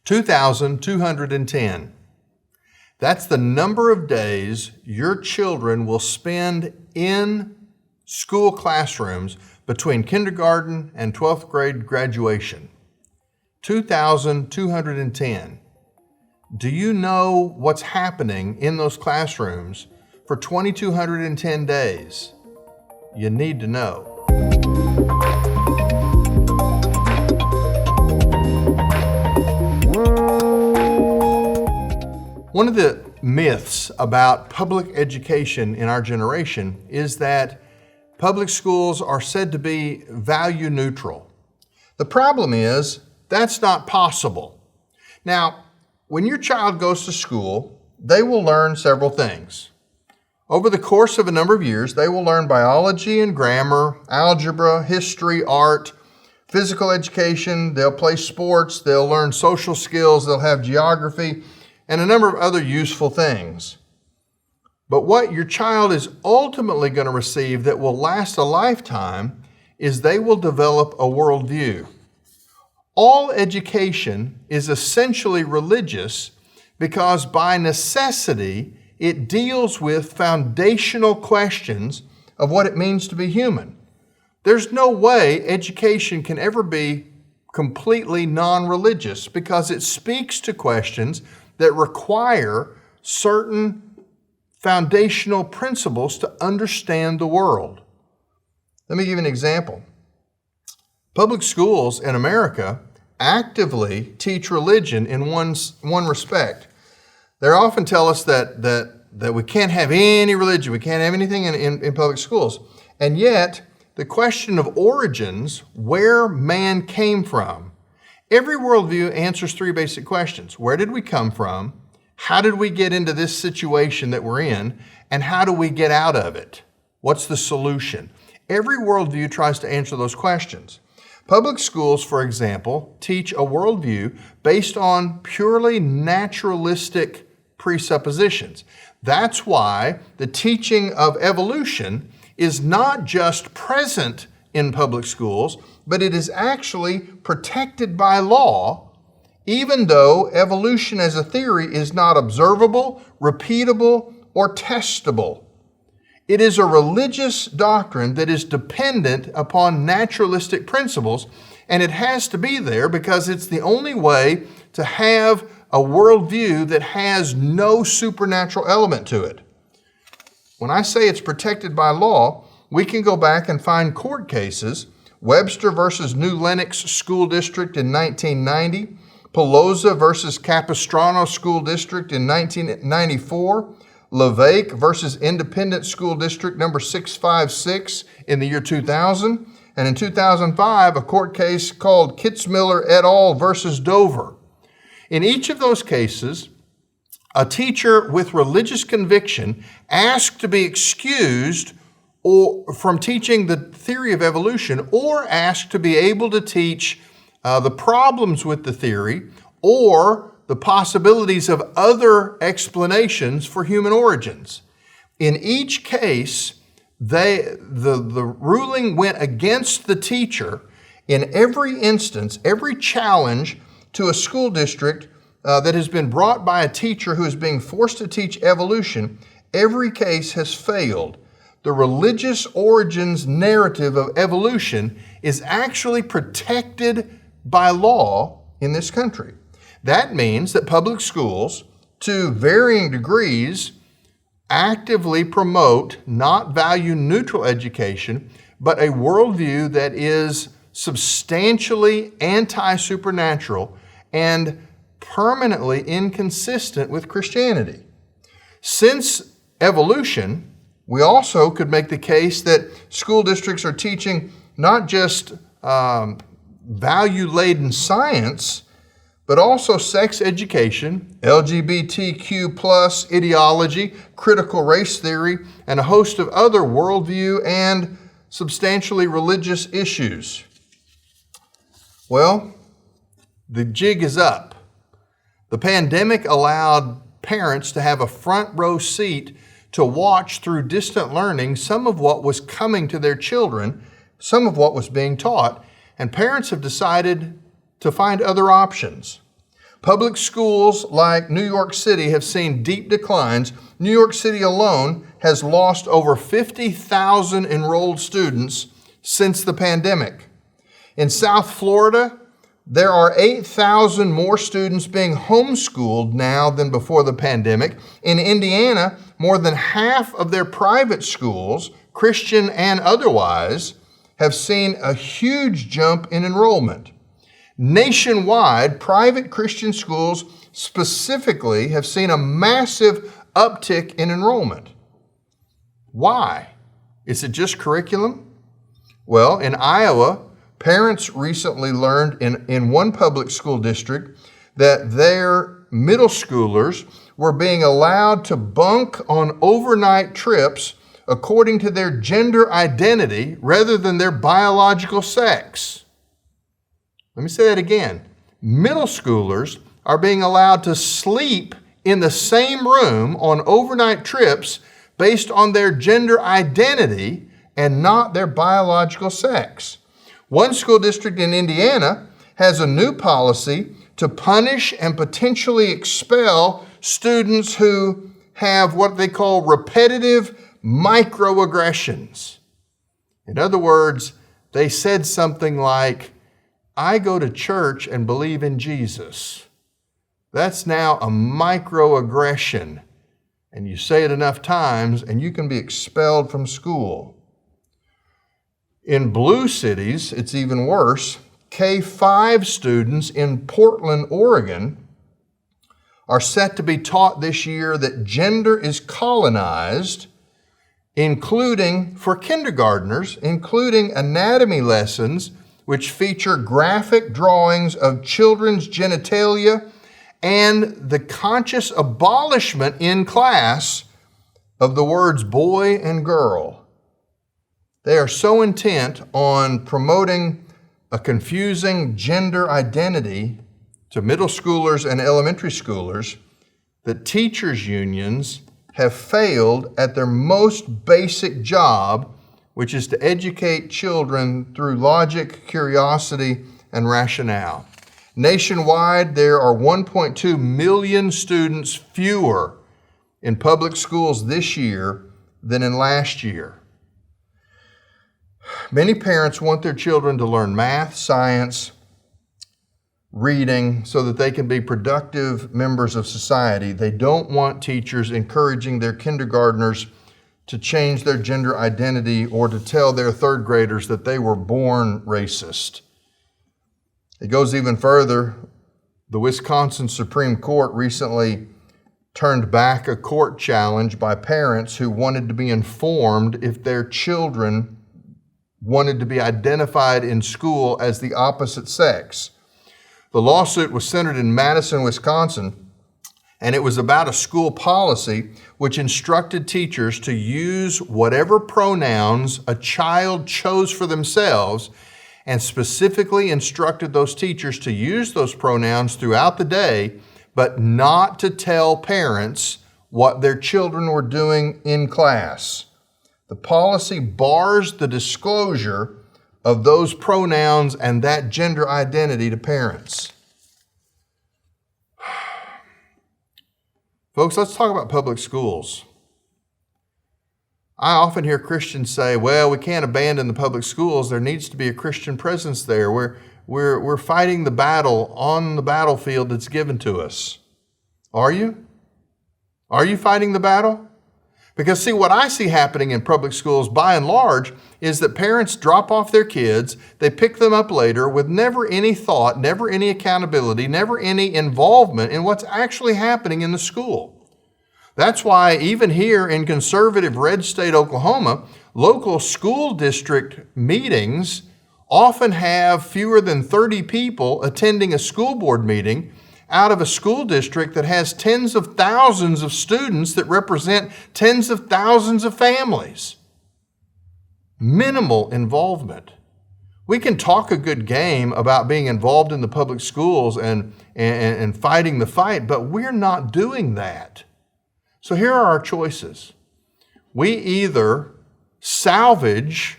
2,210. That's the number of days your children will spend in school classrooms between kindergarten and 12th grade graduation. 2,210. Do you know what's happening in those classrooms for 2,210 days? You need to know. One of the myths about public education in our generation is that public schools are said to be value neutral. The problem is that's not possible. Now, when your child goes to school, they will learn several things. Over the course of a number of years, they will learn biology and grammar, algebra, history, art, physical education, they'll play sports, they'll learn social skills, they'll have geography, and a number of other useful things. But what your child is ultimately going to receive that will last a lifetime is they will develop a worldview. All education is essentially religious because by necessity, it deals with foundational questions of what it means to be human. There's no way education can ever be completely non-religious because it speaks to questions that require certain foundational principles to understand the world. Let me give you an example. Public schools in America actively teach religion in one respect. They often tell us that we can't have any religion, we can't have anything in public schools. And yet, the question of origins, where man came from, every worldview answers three basic questions. Where did we come from? How did we get into this situation that we're in? And how do we get out of it? What's the solution? Every worldview tries to answer those questions. Public schools, for example, teach a worldview based on purely naturalistic presuppositions. That's why the teaching of evolution is not just present in public schools, but it is actually protected by law, even though evolution as a theory is not observable, repeatable, or testable. It is a religious doctrine that is dependent upon naturalistic principles, and it has to be there because it's the only way to have a worldview that has no supernatural element to it. When I say it's protected by law, we can go back and find court cases. Webster versus New Lenox School District in 1990, Pelosa versus Capistrano School District in 1994, LeVake versus Independent School District number 656 in the year 2000, and in 2005, a court case called Kitzmiller et al. Versus Dover. In each of those cases, a teacher with religious conviction asked to be excused from teaching the theory of evolution, or asked to be able to teach the problems with the theory or the possibilities of other explanations for human origins. In each case, the ruling went against the teacher. In every instance, every challenge to a school district that has been brought by a teacher who is being forced to teach evolution, every case has failed. The religious origins narrative of evolution is actually protected by law in this country. That means that public schools, to varying degrees, actively promote not value-neutral education, but a worldview that is substantially anti-supernatural and permanently inconsistent with Christianity. Since evolution, we also could make the case that school districts are teaching not just value-laden science, but also sex education, LGBTQ plus ideology, critical race theory, and a host of other worldview and substantially religious issues. Well, the jig is up. The pandemic allowed parents to have a front row seat to watch through distant learning some of what was coming to their children, some of what was being taught, and parents have decided to find other options. Public schools like New York City have seen deep declines. New York City alone has lost over 50,000 enrolled students since the pandemic. In South Florida, there are 8,000 more students being homeschooled now than before the pandemic. In Indiana, more than half of their private schools, Christian and otherwise, have seen a huge jump in enrollment. Nationwide, private Christian schools specifically have seen a massive uptick in enrollment. Why? Is it just curriculum? Well, in Iowa, parents recently learned in one public school district that their middle schoolers were being allowed to bunk on overnight trips according to their gender identity rather than their biological sex. Let me say that again. Middle schoolers are being allowed to sleep in the same room on overnight trips based on their gender identity and not their biological sex. One school district in Indiana has a new policy to punish and potentially expel students who have what they call repetitive microaggressions. In other words, they said something like, "I go to church and believe in Jesus." That's now a microaggression. And you say it enough times and you can be expelled from school. In blue cities, it's even worse. K-5 students in Portland, Oregon, are set to be taught this year that gender is colonized, including, for kindergartners, including anatomy lessons which feature graphic drawings of children's genitalia and the conscious abolishment in class of the words boy and girl. They are so intent on promoting a confusing gender identity to middle schoolers and elementary schoolers that teachers' unions have failed at their most basic job, which is to educate children through logic, curiosity, and rationale. Nationwide, there are 1.2 million students fewer in public schools this year than in last year. Many parents want their children to learn math, science, reading, so that they can be productive members of society. They don't want teachers encouraging their kindergartners to change their gender identity or to tell their third graders that they were born racist. It goes even further. The Wisconsin Supreme Court recently turned back a court challenge by parents who wanted to be informed if their children wanted to be identified in school as the opposite sex. The lawsuit was centered in Madison, Wisconsin, and it was about a school policy which instructed teachers to use whatever pronouns a child chose for themselves, and specifically instructed those teachers to use those pronouns throughout the day, but not to tell parents what their children were doing in class. The policy bars the disclosure of those pronouns and that gender identity to parents. Folks, let's talk about public schools. I often hear Christians say, well, we can't abandon the public schools. There needs to be a Christian presence there. We're fighting the battle on the battlefield that's given to us. Are you? Are you fighting the battle? Because see, what I see happening in public schools by and large is that parents drop off their kids, they pick them up later with never any thought, never any accountability, never any involvement in what's actually happening in the school. That's why even here in conservative red state Oklahoma, local school district meetings often have fewer than 30 people attending a school board meeting out of a school district that has tens of thousands of students that represent tens of thousands of families. Minimal involvement. We can talk a good game about being involved in the public schools and fighting the fight, but we're not doing that. So here are our choices. We either salvage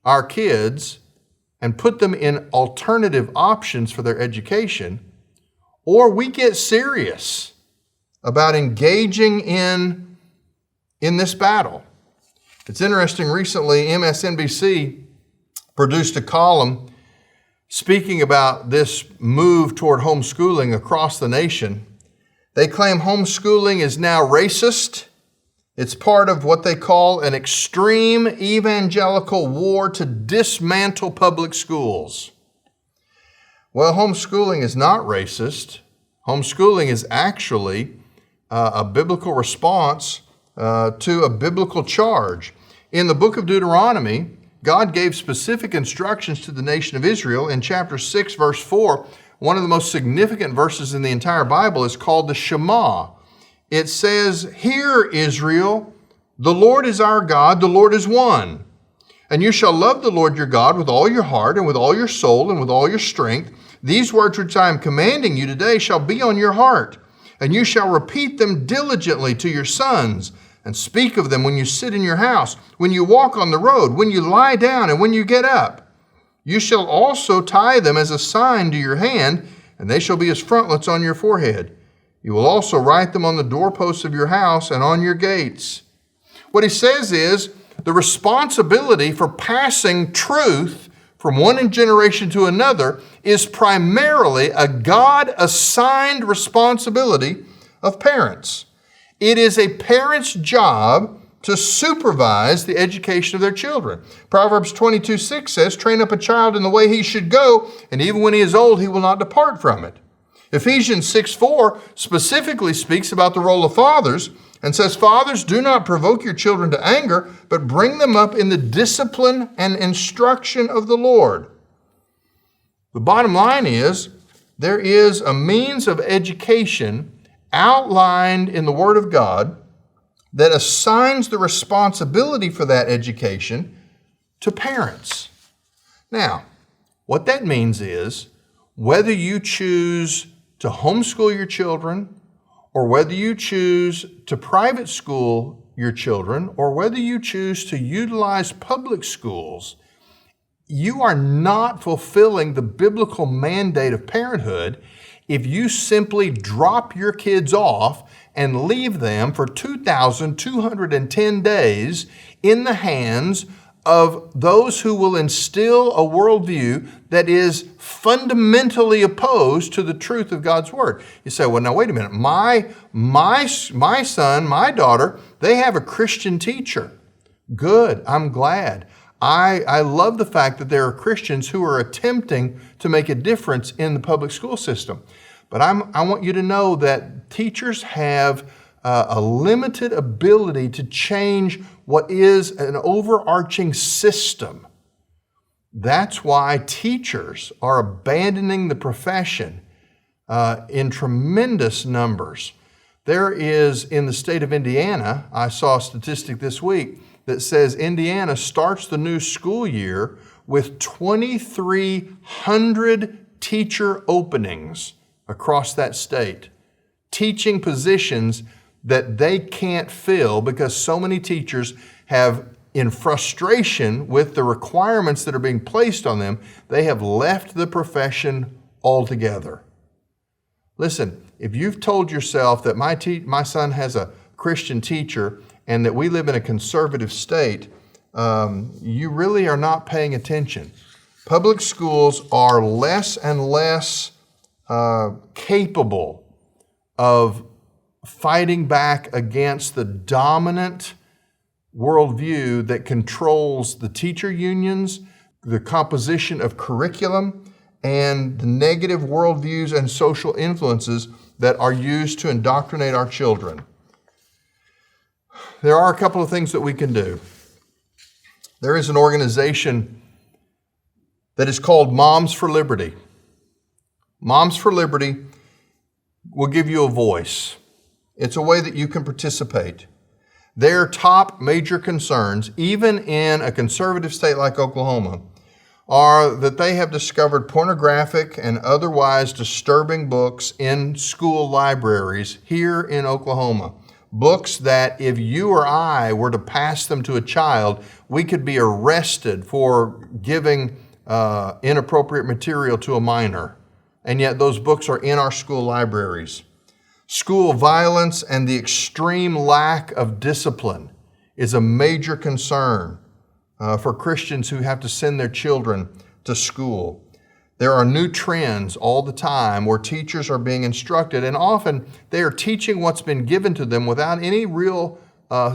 our kids and put them in alternative options for their education, or we get serious about engaging in this battle. It's interesting, recently MSNBC produced a column speaking about this move toward homeschooling across the nation. They claim homeschooling is now racist. It's part of what they call an extreme evangelical war to dismantle public schools. Well, homeschooling is not racist. Homeschooling is actually a biblical response to a biblical charge. In the book of Deuteronomy, God gave specific instructions to the nation of Israel. In chapter 6, verse 4, one of the most significant verses in the entire Bible is called the Shema. It says, "Hear, Israel, the Lord is our God, the Lord is one. And you shall love the Lord your God with all your heart and with all your soul and with all your strength. These words which I am commanding you today shall be on your heart, and you shall repeat them diligently to your sons, and speak of them when you sit in your house, when you walk on the road, when you lie down, and when you get up. You shall also tie them as a sign to your hand, and they shall be as frontlets on your forehead. You will also write them on the doorposts of your house and on your gates." What he says is the responsibility for passing truth from one generation to another is primarily a God-assigned responsibility of parents. It is a parent's job to supervise the education of their children. Proverbs 22:6 says, "Train up a child in the way he should go, and even when he is old, he will not depart from it." Ephesians 6:4 specifically speaks about the role of fathers and says, "Fathers, do not provoke your children to anger, but bring them up in the discipline and instruction of the Lord." The bottom line is, there is a means of education outlined in the Word of God that assigns the responsibility for that education to parents. Now, what that means is, whether you choose to homeschool your children, or whether you choose to private school your children, or whether you choose to utilize public schools, you are not fulfilling the biblical mandate of parenthood if you simply drop your kids off and leave them for 2,210 days in the hands of those who will instill a worldview that is fundamentally opposed to the truth of God's Word. You say, well, now wait a minute. My son, my daughter, they have a Christian teacher. Good, I'm glad. I love the fact that there are Christians who are attempting to make a difference in the public school system. But I want you to know that teachers have a limited ability to change what is an overarching system. That's why teachers are abandoning the profession in tremendous numbers. There is, in the state of Indiana, I saw a statistic this week that says Indiana starts the new school year with 2,300 teacher openings across that state, teaching positions that they can't fill because so many teachers have, in frustration with the requirements that are being placed on them, they have left the profession altogether. Listen, if you've told yourself that my son has a Christian teacher and that we live in a conservative state, you really are not paying attention. Public schools are less and less capable of fighting back against the dominant worldview that controls the teacher unions, the composition of curriculum, and the negative worldviews and social influences that are used to indoctrinate our children. There are a couple of things that we can do. There is an organization that is called Moms for Liberty. Moms for Liberty will give you a voice. It's a way that you can participate. Their top major concerns, even in a conservative state like Oklahoma, are that they have discovered pornographic and otherwise disturbing books in school libraries here in Oklahoma. Books that if you or I were to pass them to a child, we could be arrested for giving inappropriate material to a minor. and yet those books are in our school libraries. School violence and the extreme lack of discipline is a major concern for Christians who have to send their children to school. There are new trends all the time where teachers are being instructed, and often they are teaching what's been given to them without any real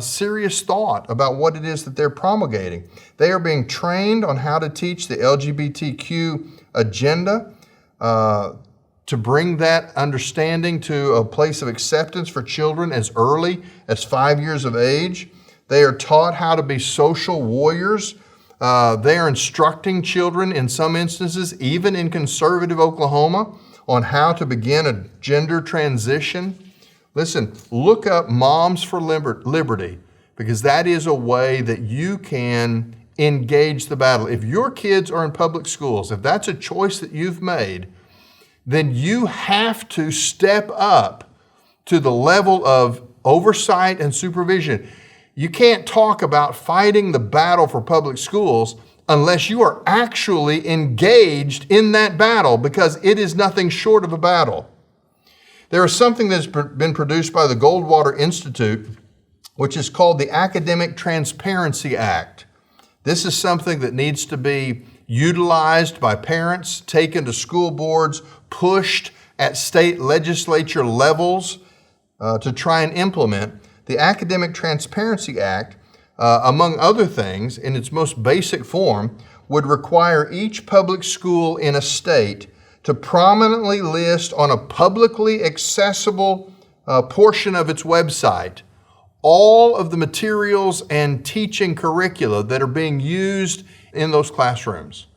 serious thought about what it is that they're promulgating. They are being trained on how to teach the LGBTQ agenda, to bring that understanding to a place of acceptance for children as early as 5 years of age. They are taught how to be social warriors. They are instructing children in some instances, even in conservative Oklahoma, on how to begin a gender transition. Listen, look up Moms for Liberty, because that is a way that you can engage the battle. If your kids are in public schools, if that's a choice that you've made, then you have to step up to the level of oversight and supervision. You can't talk about fighting the battle for public schools unless you are actually engaged in that battle, because it is nothing short of a battle. There is something that's been produced by the Goldwater Institute, which is called the Academic Transparency Act. This is something that needs to be utilized by parents, taken to school boards, pushed at state legislature levels to try and implement. The Academic Transparency Act, among other things, in its most basic form, would require each public school in a state to prominently list on a publicly accessible portion of its website all of the materials and teaching curricula that are being used in those classrooms.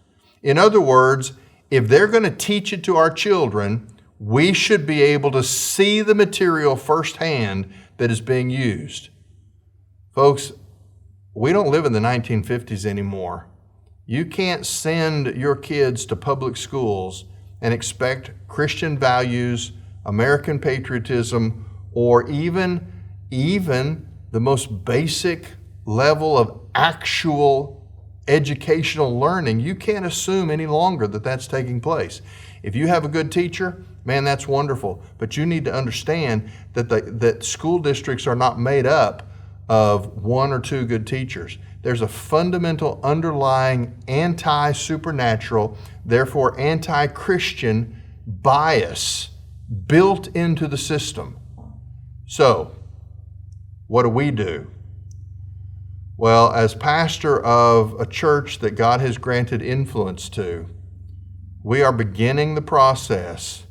In other words, if they're going to teach it to our children, we should be able to see the material firsthand that is being used. Folks, we don't live in the 1950s anymore. You can't send your kids to public schools and expect Christian values, American patriotism, or even the most basic level of actual educational learning. You can't assume any longer that that's taking place. If you have a good teacher, man, that's wonderful. But you need to understand that school districts are not made up of one or two good teachers. There's a fundamental underlying anti-supernatural, therefore anti-Christian bias built into the system. So, what do? Well, as pastor of a church that God has granted influence to, we are beginning the process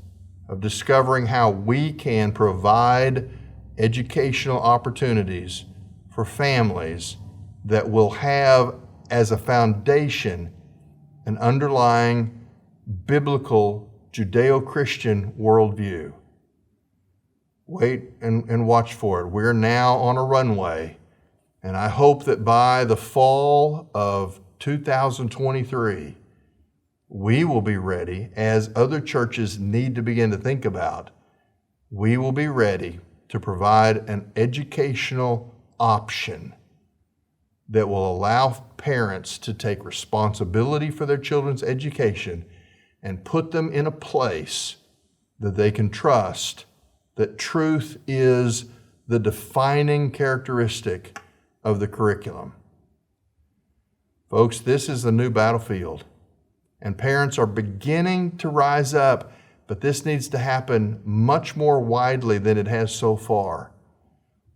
of discovering how we can provide educational opportunities for families that will have as a foundation an underlying biblical Judeo-Christian worldview. Wait and watch for it. We're now on a runway, and I hope that by the fall of 2023, we will be ready, as other churches need to begin to think about. We will be ready to provide an educational option that will allow parents to take responsibility for their children's education and put them in a place that they can trust that truth is the defining characteristic of the curriculum. Folks, this is the new battlefield, and parents are beginning to rise up, but this needs to happen much more widely than it has so far.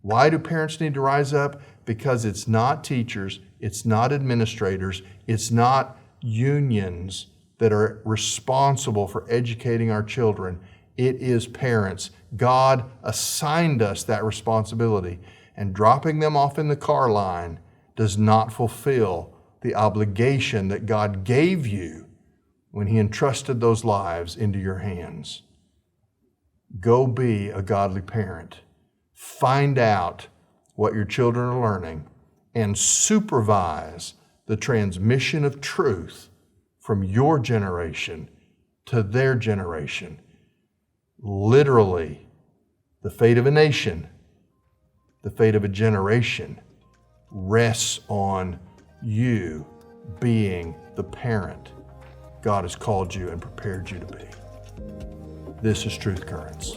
Why do parents need to rise up? Because it's not teachers, it's not administrators, it's not unions that are responsible for educating our children. It is parents. God assigned us that responsibility, and dropping them off in the car line does not fulfill the obligation that God gave you when He entrusted those lives into your hands. Go be a godly parent. Find out what your children are learning and supervise the transmission of truth from your generation to their generation. Literally, the fate of a nation, the fate of a generation rests on you being the parent God has called you and prepared you to be. This is Truth Currents.